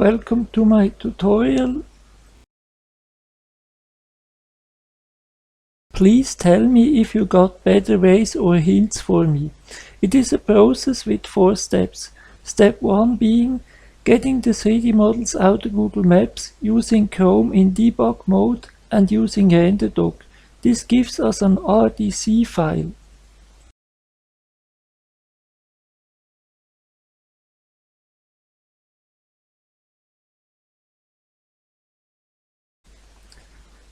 welcome to my tutorial. Please tell me if you got better ways or hints for me. It is a process with 4 steps. Step 1 being getting the 3D models out of Google Maps using Chrome in debug mode and using RenderDoc. This gives us an RDC file.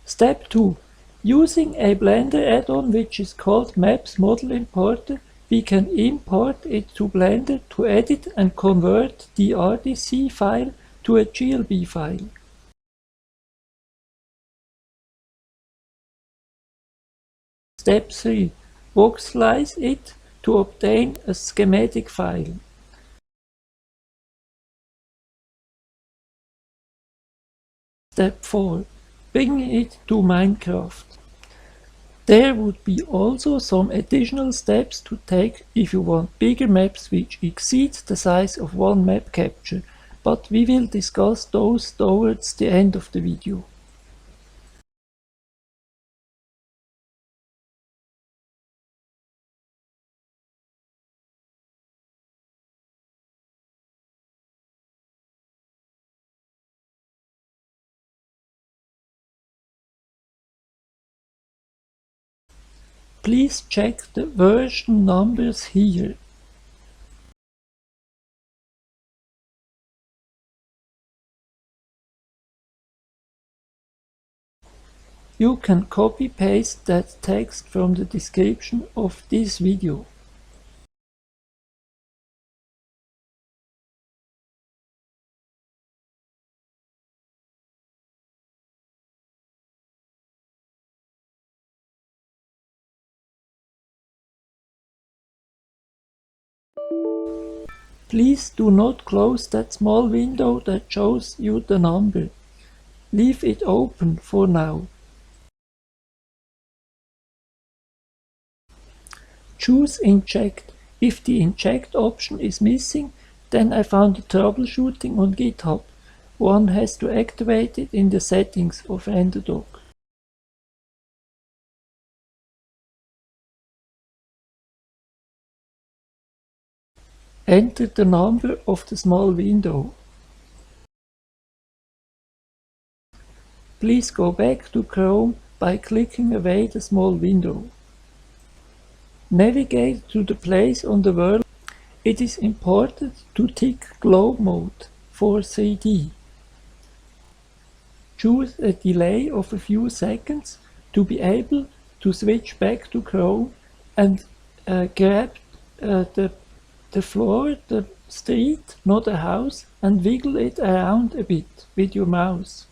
Step 2. Using a Blender add-on which is called Maps Model Importer, we can import it to Blender to edit and convert the RDC file to a GLB file. Step 3. Voxelize it to obtain a schematic file. Step 4. Bring it to Minecraft. There would be also some additional steps to take if you want bigger maps which exceed the size of one map capture, but we will discuss those towards the end of the video. Please check the version numbers here. You can copy-paste that text from the description of this video. Please do not close that small window that shows you the number. Leave it open for now. Choose Inject. If the Inject option is missing, then I found a troubleshooting on GitHub. One has to activate it in the settings of RenderDoc. Enter the number of the small window. Please go back to Chrome by clicking away the small window. Navigate to the place on the world. It is important to tick Globe Mode for 3D. Choose a delay of a few seconds to be able to switch back to Chrome and grab the floor, the street, not a house, and wiggle it around a bit with your mouse.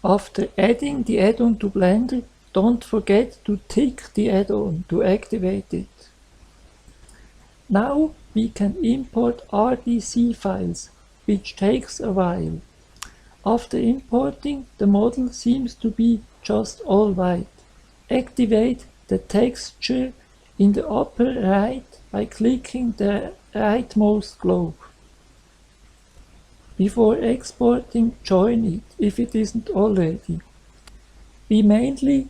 After adding the add-on to Blender, don't forget to tick the add-on to activate it. Now we can import RDC files, which takes a while. After importing, the model seems to be just all white. Activate the texture in the upper right by clicking the rightmost globe. Before exporting, join it if it isn't already. We mainly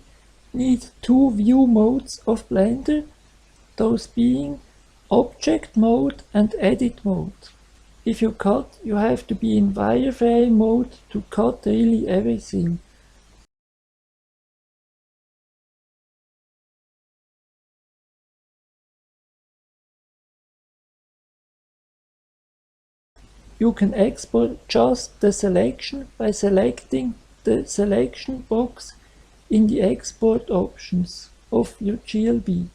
need 2 view modes of Blender, those being Object mode and Edit mode. If you cut, you have to be in wireframe mode to cut really everything. You can export just the selection by selecting the selection box in the export options of your GLB.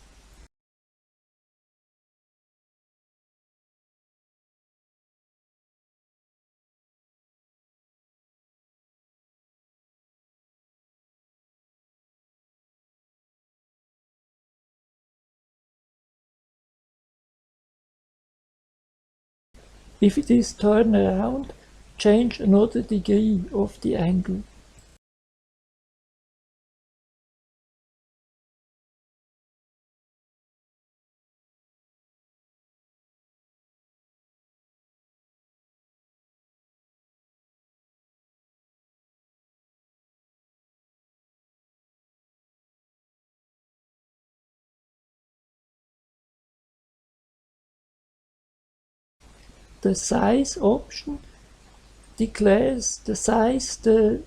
If it is turned around, change another degree of the angle. The size option declares the size, the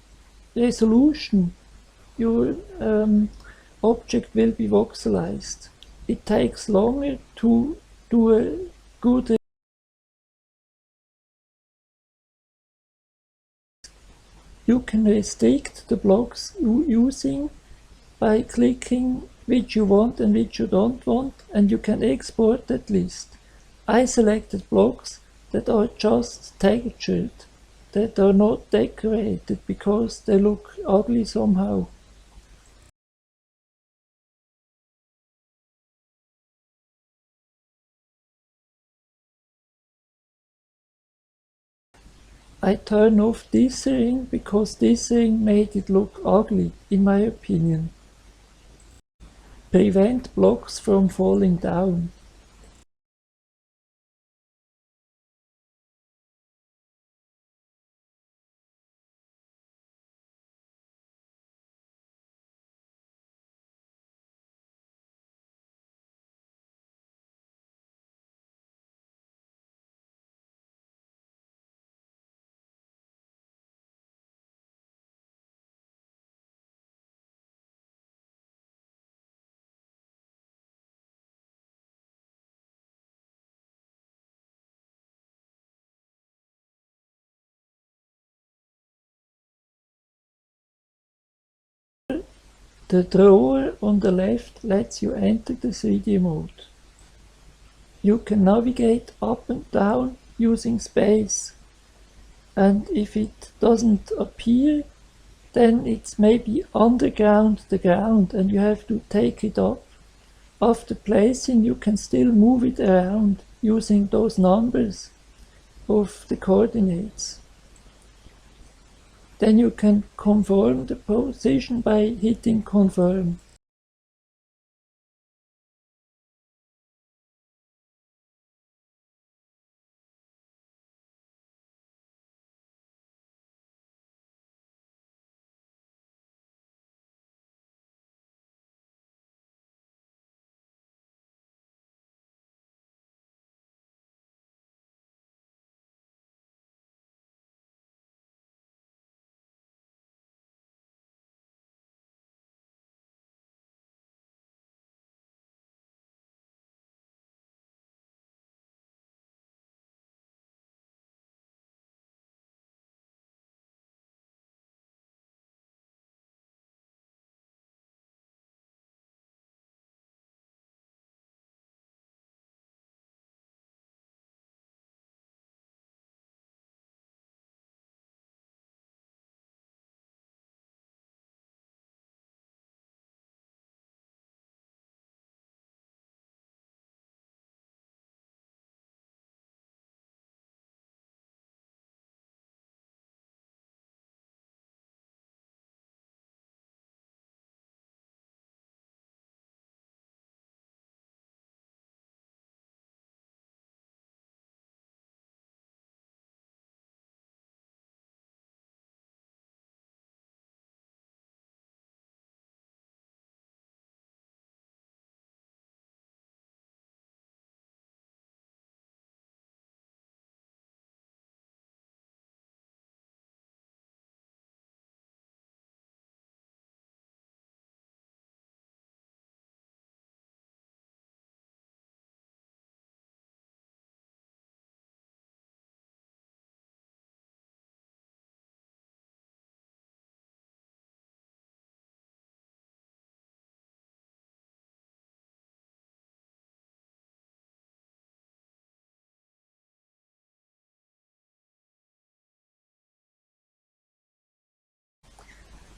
resolution your object will be voxelized. It takes longer to do a good. You can restrict the blocks you're using by clicking which you want and which you don't want, and you can export that list. I selected blocks that are just textured, that are not decorated because they look ugly somehow. I turn off dithering because dithering made it look ugly, in my opinion. Prevent blocks from falling down. The drawer on the left lets you enter the 3D mode. You can navigate up and down using space, and if it doesn't appear, then it's maybe underground the ground and you have to take it up. After placing, you can still move it around using those numbers of the coordinates. Then you can confirm the position by hitting confirm.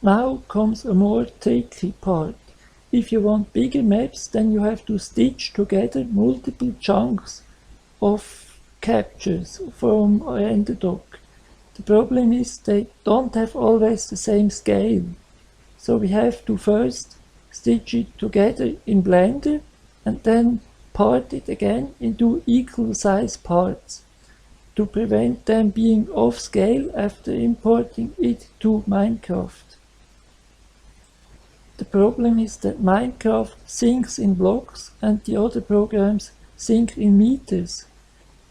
Now comes a more tricky part. If you want bigger maps, then you have to stitch together multiple chunks of captures from RenderDoc. The problem is they don't have always the same scale. So we have to first stitch it together in Blender and then part it again into equal size parts to prevent them being off scale after importing it to Minecraft. The problem is that Minecraft syncs in blocks and the other programs sync in meters.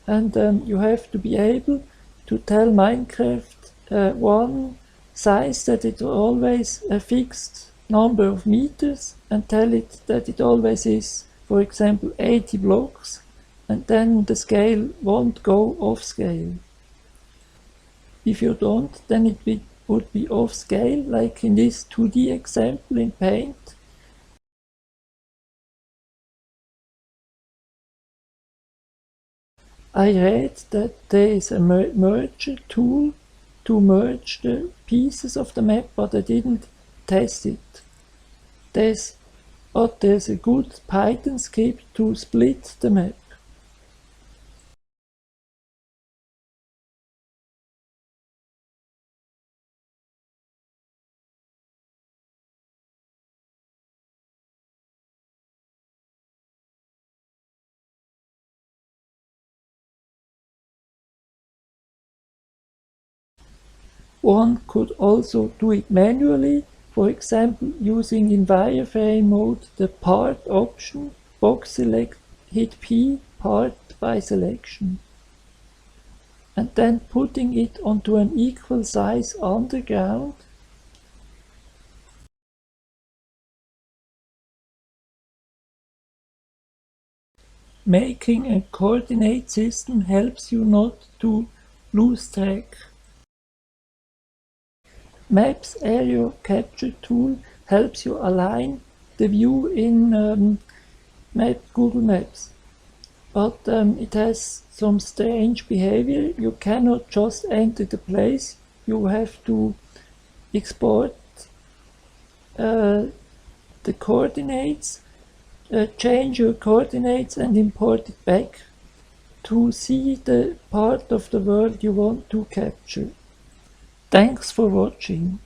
And you have to be able to tell Minecraft one size that it always a fixed number of meters and tell it that it always is, for example, 80 blocks, and then the scale won't go off scale. If you don't, then it would be off scale, like in this 2D example in Paint. I read that there is a merger tool to merge the pieces of the map, but I didn't test it. There's a good Python script to split the map. One could also do it manually, for example using in wireframe mode the part option, box select, hit P, part by selection, and then putting it onto an equal size underground. Making a coordinate system helps you not to lose track. Maps Area Capture tool helps you align the view in Google Maps, but it has some strange behavior. You cannot just enter the place, you have to export the coordinates, change your coordinates and import it back to see the part of the world you want to capture. Thanks for watching.